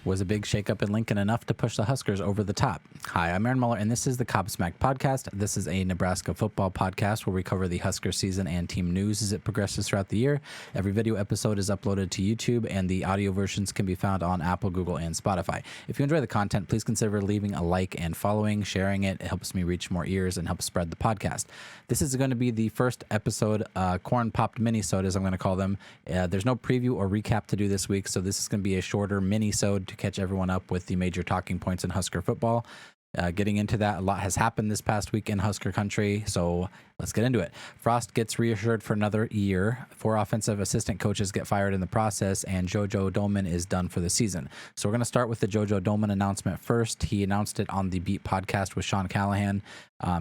Was a big shakeup in Lincoln enough to push the Huskers over the top? Hi, I'm Aaron Muller, and this is the Cobsmacked Podcast. This is a Nebraska Football podcast where we cover the Husker season and team news as it progresses throughout the year. Every video episode is uploaded to YouTube, and the audio versions can be found on Apple, Google, and Spotify. If you enjoy the content, please consider leaving a like and following, sharing it. It helps me reach more ears and helps spread the podcast. This is going to be the first episode, Corn Popped Mini-sode, as I'm going to call them. There's no preview or recap to do this week, so this is going to be a shorter mini-sode to catch everyone up with the major talking points in Husker football. Getting into that, a lot has happened this past week in Husker country, so let's get into it. Frost gets reassured for another year. 4 offensive assistant coaches get fired in the process, and JoJo Domann is done for the season. So we're going to start with the JoJo Domann announcement first. He announced it on the Beat podcast with Sean Callahan.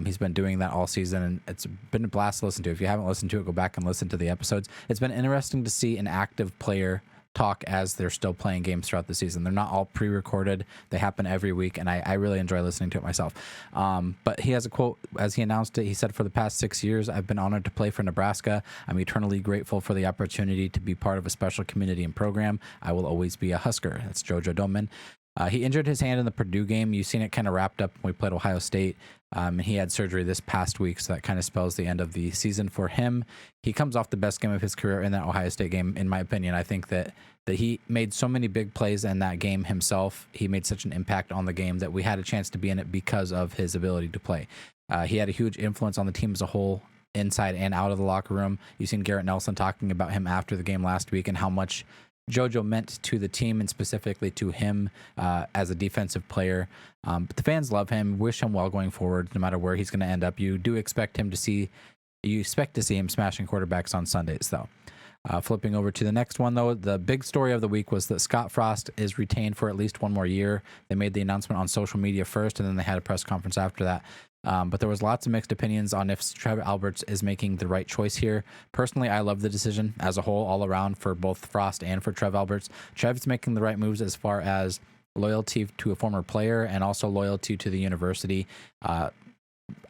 He's been doing that all season, and it's been a blast to listen to. If you haven't listened to it, go back and listen to the episodes. It's been interesting to see an active player talk as they're still playing games throughout the season. They're not all pre-recorded. They happen every week, and I really enjoy listening to it myself. But he has a quote as he announced it. He said, "For the past 6 years, I've been honored to play for Nebraska. I'm eternally grateful for the opportunity to be part of a special community and program. I will always be a Husker." That's JoJo Domann. He injured his hand in the Purdue game. You've seen it kind of wrapped up when we played Ohio State. He had surgery this past week, so that kind of spells the end of the season for him. He comes off the best game of his career in that Ohio State game, in my opinion. I think that he made so many big plays in that game himself. He made such an impact on the game that we had a chance to be in it because of his ability to play. He had a huge influence on the team as a whole, inside and out of the locker room. You've seen Garrett Nelson talking about him after the game last week and how much JoJo meant to the team and specifically to him as a defensive player. But the fans love him, wish him well going forward, no matter where he's going to end up. You expect to see him smashing quarterbacks on Sundays, though. Flipping over to the next one, though, the big story of the week was that Scott Frost is retained for at least one more year. They made the announcement on social media first, and then they had a press conference after that. But there was lots of mixed opinions on if Trev Alberts is making the right choice here. Personally, I love the decision as a whole, all around, for both Frost and for Trev Alberts. Trev's making the right moves as far as loyalty to a former player and also loyalty to the university.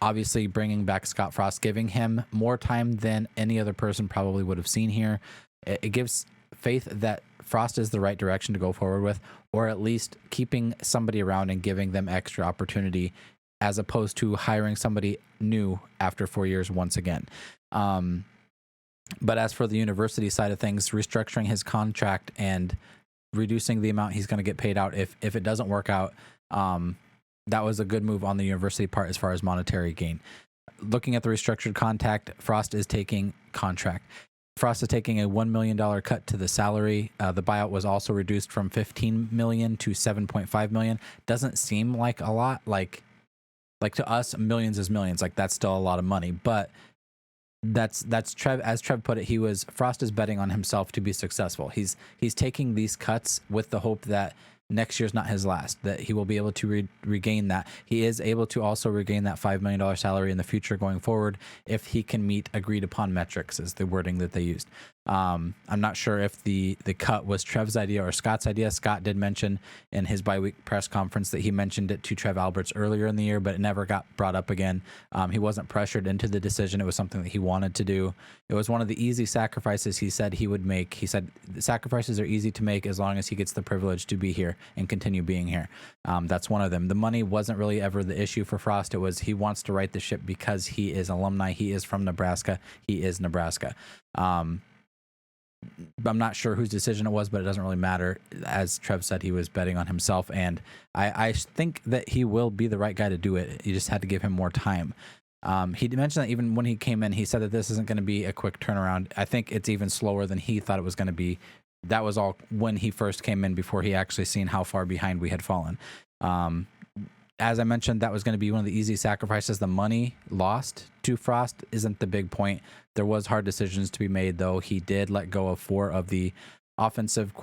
Obviously, bringing back Scott Frost, giving him more time than any other person probably would have seen here. It gives faith that Frost is the right direction to go forward with, or at least keeping somebody around and giving them extra opportunity, as opposed to hiring somebody new after 4 years once again. But as for the university side of things, restructuring his contract and reducing the amount he's going to get paid out if it doesn't work out, that was a good move on the university part as far as monetary gain. Looking at the restructured contract, Frost is taking a $1 million cut to the salary. The buyout was also reduced from $15 million to $7.5 million. Doesn't seem like a lot. Like to us, millions is millions. Like, that's still a lot of money. But that's Trev, as Trev put it, Frost is betting on himself to be successful. He's taking these cuts with the hope that next year's not his last, that he will be able to regain that. He is able to also regain that $5 million salary in the future going forward if he can meet agreed upon metrics, is the wording that they used. I'm not sure if the cut was Trev's idea or Scott's idea. Scott did mention in his bi-week press conference that he mentioned it to Trev Alberts earlier in the year, but it never got brought up again. He wasn't pressured into the decision. It was something that he wanted to do. It was one of the easy sacrifices he said he would make. He said the sacrifices are easy to make as long as he gets the privilege to be here and continue being here. That's one of them. The money wasn't really ever the issue for Frost. It was he wants to right the ship because he is alumni. He is from Nebraska. He is Nebraska. I'm not sure whose decision it was, but it doesn't really matter. As Trev said, he was betting on himself, and I think that he will be the right guy to do it. You just had to give him more time. He mentioned that even when he came in, he said that this isn't going to be a quick turnaround. I think it's even slower than he thought it was going to be. That was all when he first came in, before he actually seen how far behind we had fallen. As I mentioned, that was going to be one of the easy sacrifices. The money lost to Frost isn't the big point. There was hard decisions to be made, though. He did let go of 4 of the offensive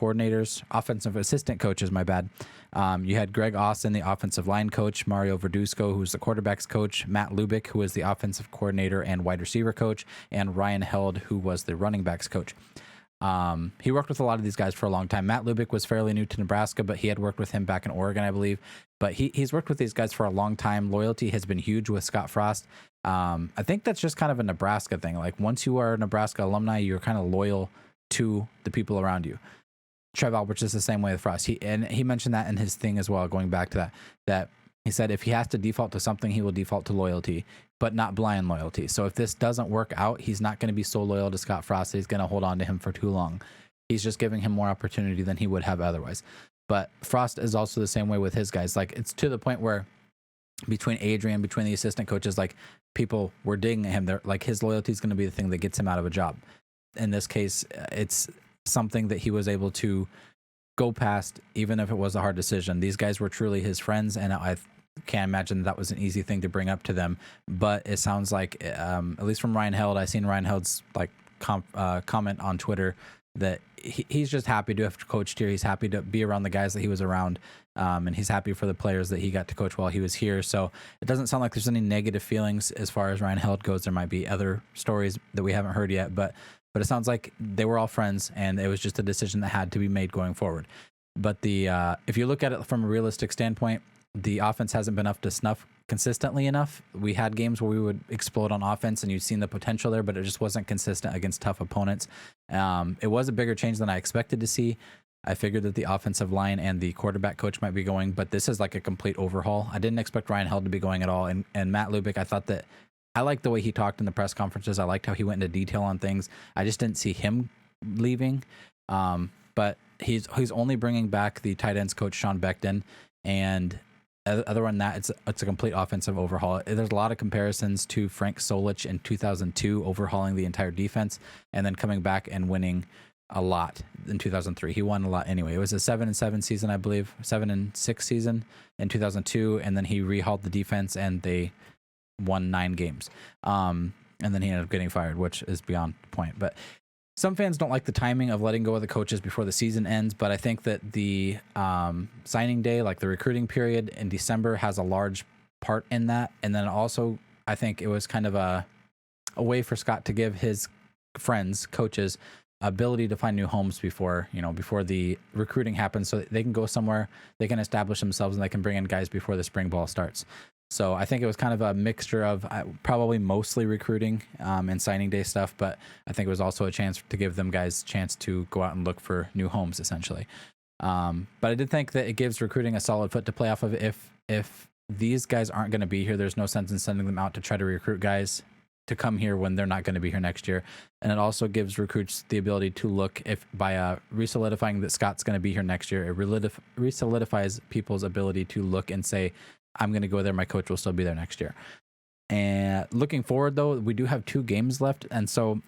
assistant coaches, my bad. You had Greg Austin, the offensive line coach, Mario Verduzco, who's the quarterback's coach, Matt Lubick, who was the offensive coordinator and wide receiver coach, and Ryan Held, who was the running backs coach. He worked with a lot of these guys for a long time. Matt Lubick was fairly new to Nebraska, but he had worked with him back in Oregon, I believe. But he's worked with these guys for a long time. Loyalty has been huge with Scott Frost. I think that's just kind of a Nebraska thing. Like once you are a Nebraska alumni, you're kind of loyal to the people around you. Trev Alberts is the same way with Frost. He mentioned that in his thing as well, going back to that he said if he has to default to something, he will default to loyalty, but not blind loyalty. So if this doesn't work out, he's not going to be so loyal to Scott Frost that he's going to hold on to him for too long. He's just giving him more opportunity than he would have otherwise. But Frost is also the same way with his guys. Like it's to the point where between Adrian, between the assistant coaches, like people were digging at him. They're like his loyalty is going to be the thing that gets him out of a job. In this case, it's something that he was able to go past, even if it was a hard decision. These guys were truly his friends, and I can't imagine that was an easy thing to bring up to them. But it sounds like, at least from Ryan Held, I seen Ryan Held's like comment on Twitter that he's just happy to have coached here. He's happy to be around the guys that he was around, and he's happy for the players that he got to coach while he was here. So it doesn't sound like there's any negative feelings as far as Ryan Held goes. There might be other stories that we haven't heard yet, but it sounds like they were all friends, and it was just a decision that had to be made going forward. But if you look at it from a realistic standpoint, the offense hasn't been up to snuff consistently enough. We had games where we would explode on offense, and you've seen the potential there, but it just wasn't consistent against tough opponents. It was a bigger change than I expected to see. I figured that the offensive line and the quarterback coach might be going, but this is like a complete overhaul. I didn't expect Ryan Held to be going at all, and Matt Lubick, I thought that I liked the way he talked in the press conferences. I liked how he went into detail on things. I just didn't see him leaving. But he's only bringing back the tight ends coach, Sean Beckton. And other than that, it's a complete offensive overhaul. There's a lot of comparisons to Frank Solich in 2002, overhauling the entire defense and then coming back and winning a lot in 2003. He won a lot anyway. It was a 7-7 season, I believe, 7-6 season in 2002. And then he rehauled the defense and they won 9 games. And then he ended up getting fired, which is beyond the point. But some fans don't like the timing of letting go of the coaches before the season ends, but I think that the signing day, like the recruiting period in December, has a large part in that. And then also, I think it was kind of a way for Scott to give his friends, coaches, ability to find new homes before the recruiting happens, so they can go somewhere, they can establish themselves, and they can bring in guys before the spring ball starts. So I think it was kind of a mixture of probably mostly recruiting and signing day stuff, but I think it was also a chance to give them guys a chance to go out and look for new homes, essentially. But I did think that it gives recruiting a solid foot to play off of. If these guys aren't going to be here, there's no sense in sending them out to try to recruit guys to come here when they're not going to be here next year. And it also gives recruits the ability to look, if by re-solidifying that Scott's going to be here next year, it re-solidifies people's ability to look and say, I'm going to go there. My coach will still be there next year. And looking forward, though, we do have 2 games left. And so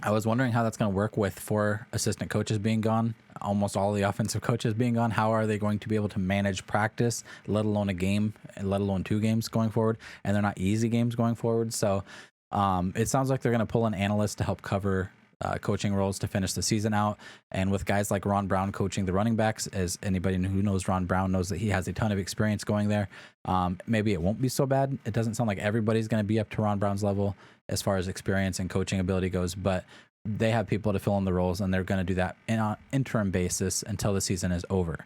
I was wondering how that's going to work with 4 assistant coaches being gone, almost all the offensive coaches being gone. How are they going to be able to manage practice, let alone a game, and let alone 2 games going forward? And they're not easy games going forward. So it sounds like they're going to pull an analyst to help cover coaching roles to finish the season out. And with guys like Ron Brown coaching the running backs, as anybody who knows Ron Brown knows that he has a ton of experience going there, maybe it won't be so bad. It doesn't sound like everybody's going to be up to Ron Brown's level as far as experience and coaching ability goes, but they have people to fill in the roles, and they're going to do that on an interim basis until the season is over.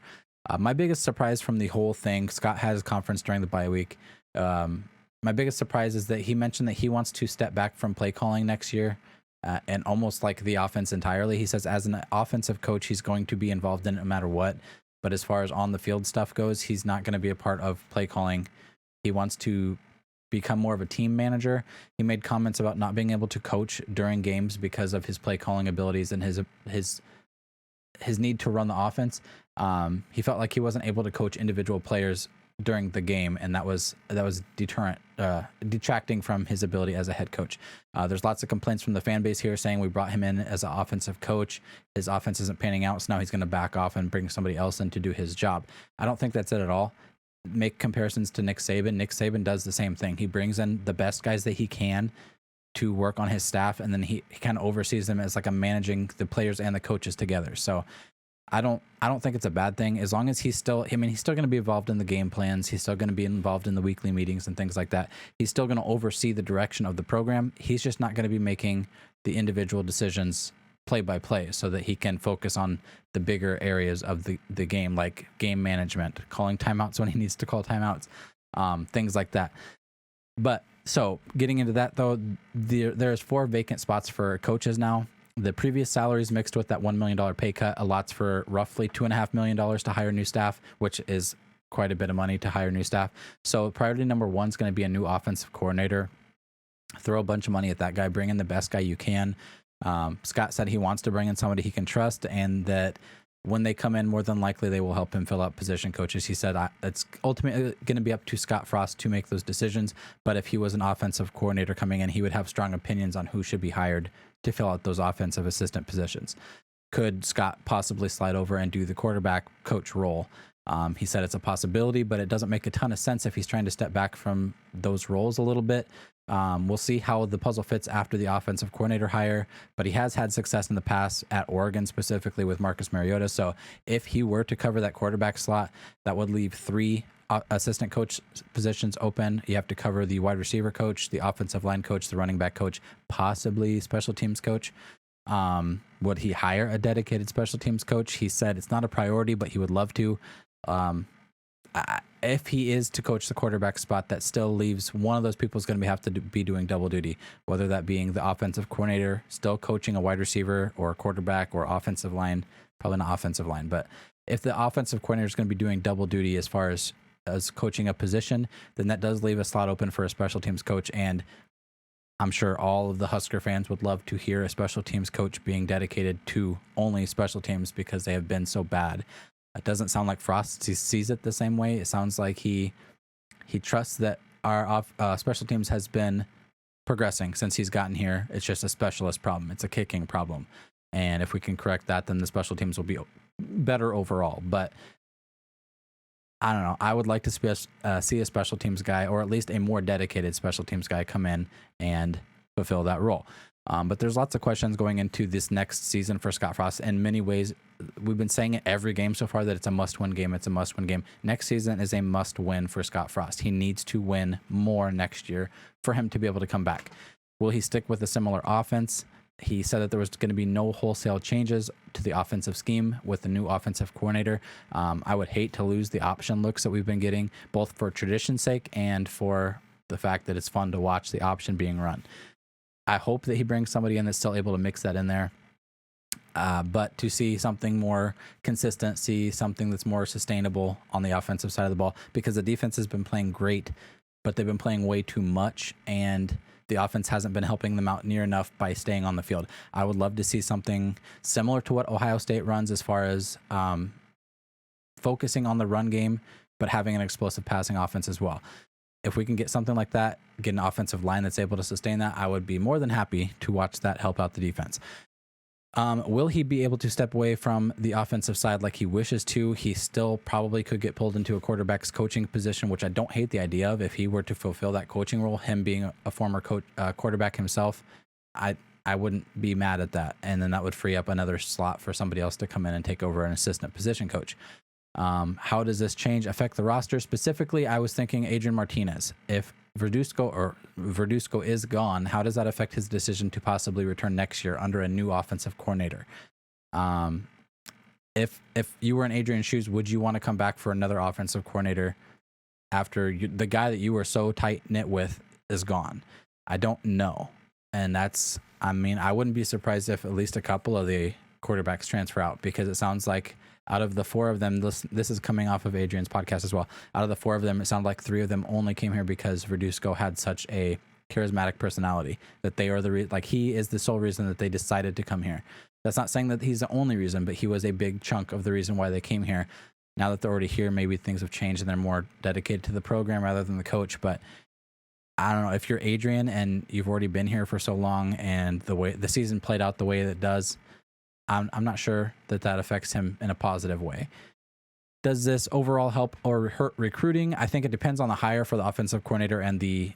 My biggest surprise from the whole thing, Scott had his conference during the bye week. My biggest surprise is that he mentioned that he wants to step back from play calling next year. And almost like the offense entirely. He says as an offensive coach, he's going to be involved in it no matter what. But as far as on the field stuff goes, he's not going to be a part of play calling. He wants to become more of a team manager. He made comments about not being able to coach during games because of his play calling abilities and his need to run the offense. He felt like he wasn't able to coach individual players during the game, and that was detracting from his ability as a head coach. There's lots of complaints from the fan base here saying we brought him in as an offensive coach. His offense isn't panning out, so now he's going to back off and bring somebody else in to do his job. I don't think that's it at all. Make comparisons to Nick Saban. Nick Saban does the same thing. He brings in the best guys that he can to work on his staff, and then he kind of oversees them as like a managing the players and the coaches together. So I don't think it's a bad thing, as long as he's still going to be involved in the game plans. He's still going to be involved in the weekly meetings and things like that. He's still going to oversee the direction of the program. He's just not going to be making the individual decisions play by play so that he can focus on the bigger areas of the game, like game management, calling timeouts when he needs to call timeouts, things like that. But so getting into that, though, there's 4 vacant spots for coaches now. The previous salaries mixed with that $1 million pay cut allots for roughly $2.5 million to hire new staff, which is quite a bit of money to hire new staff. So priority number 1 is going to be a new offensive coordinator. Throw a bunch of money at that guy. Bring in the best guy you can. Scott said he wants to bring in somebody he can trust, and that when they come in, more than likely they will help him fill out position coaches. He said it's ultimately going to be up to Scott Frost to make those decisions. But if he was an offensive coordinator coming in, he would have strong opinions on who should be hired to fill out those offensive assistant positions. Could Scott possibly slide over and do the quarterback coach role? He said it's a possibility, but it doesn't make a ton of sense if he's trying to step back from those roles a little bit. We'll see how the puzzle fits after the offensive coordinator hire, but he has had success in the past at Oregon, specifically with Marcus Mariota. So if he were to cover that quarterback slot, that would leave 3 assistant coach positions open. You have to cover the wide receiver coach, the offensive line coach, the running back coach, possibly special teams coach. Would he hire a dedicated special teams coach? He said it's not a priority, but he would love to. If he is to coach the quarterback spot, that still leaves one of those people is going to have to be doing double duty, whether that being the offensive coordinator, still coaching a wide receiver or a quarterback, or offensive line, probably not offensive line. But if the offensive coordinator is going to be doing double duty as far as coaching a position, then that does leave a slot open for a special teams coach. And I'm sure all of the Husker fans would love to hear a special teams coach being dedicated to only special teams because they have been so bad. It doesn't sound like Frost sees it the same way. It sounds like he trusts that our special teams has been progressing since he's gotten here. It's just a specialist problem. It's a kicking problem. And if we can correct that, then the special teams will be better overall. But I don't know. I would like to see a special teams guy, or at least a more dedicated special teams guy, come in and fulfill that role. But there's lots of questions going into this next season for Scott Frost. In many ways, we've been saying it every game so far that it's a must-win game. It's a must-win game. Next season is a must-win for Scott Frost. He needs to win more next year for him to be able to come back. Will he stick with a similar offense? He said that there was going to be no wholesale changes to the offensive scheme with the new offensive coordinator. I would hate to lose the option looks that we've been getting, both for tradition's sake and for the fact that it's fun to watch the option being run. I hope that he brings somebody in that's still able to mix that in there. But to see something more consistent, see something that's more sustainable on the offensive side of the ball, because the defense has been playing great, but they've been playing way too much, and the offense hasn't been helping them out near enough by staying on the field. I would love to see something similar to what Ohio State runs as far as focusing on the run game, but having an explosive passing offense as well. If we can get something like that, get an offensive line that's able to sustain that, I would be more than happy to watch that help out the defense. Will he be able to step away from the offensive side like he wishes to? He still probably could get pulled into a quarterback's coaching position, which I don't hate the idea of if he were to fulfill that coaching role, him being a former quarterback himself. I wouldn't be mad at that. And then that would free up another slot for somebody else to come in and take over an assistant position coach. How does this change affect the roster? Specifically, I was thinking Adrian Martinez. If Verduzco is gone, how does that affect his decision to possibly return next year under a new offensive coordinator? If you were in Adrian's shoes, would you want to come back for another offensive coordinator after the guy that you were so tight-knit with is gone? I don't know. And I wouldn't be surprised if at least a couple of the quarterbacks transfer out, because it sounds like out of the 4 of them, this is coming off of Adrian's podcast as well. Out of the 4 of them, it sounded like 3 of them only came here because Verduzco had such a charismatic personality that they are he is the sole reason that they decided to come here. That's not saying that he's the only reason, but he was a big chunk of the reason why they came here. Now that they're already here, maybe things have changed and they're more dedicated to the program rather than the coach. But I don't know, if you're Adrian and you've already been here for so long and the way the season played out the way that it does, I'm not sure that affects him in a positive way. Does this overall help or hurt recruiting? I think it depends on the hire for the offensive coordinator and the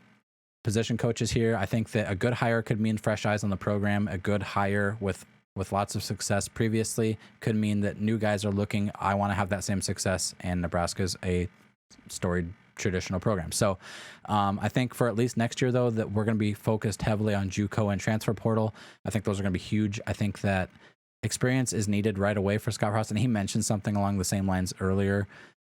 position coaches here. I think that a good hire could mean fresh eyes on the program. A good hire with lots of success previously could mean that new guys are looking, I want to have that same success, and Nebraska's a storied traditional programs. So I think for at least next year, though, that we're going to be focused heavily on JUCO and transfer portal. I think those are going to be huge. I think that experience is needed right away for Scott Frost. And he mentioned something along the same lines earlier,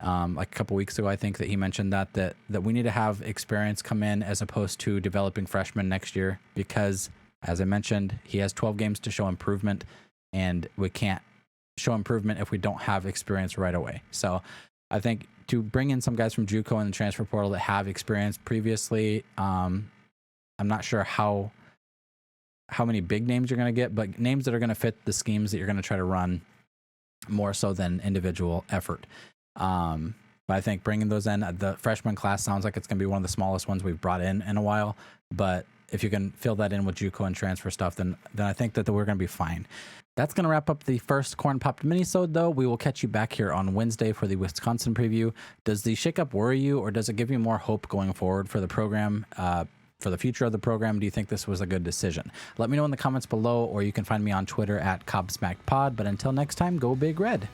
like a couple weeks ago. I think that he mentioned that we need to have experience come in as opposed to developing freshmen next year, because as I mentioned, he has 12 games to show improvement, and we can't show improvement if we don't have experience right away. So I think to bring in some guys from JUCO and the transfer portal that have experience previously, I'm not sure how many big names you're going to get, but names that are going to fit the schemes that you're going to try to run more so than individual effort. But I think bringing those in, the freshman class sounds like it's going to be one of the smallest ones we've brought in a while, but if you can fill that in with JUCO and transfer stuff, then I think that we're going to be fine. That's going to wrap up the first Corn Popped Mini-sode, though. We will catch you back here on Wednesday for the Wisconsin preview. Does the shakeup worry you, or does it give you more hope going forward for the program, for the future of the program? Do you think this was a good decision? Let me know in the comments below, or you can find me on Twitter at Cobsmacked Pod. But until next time, go Big Red.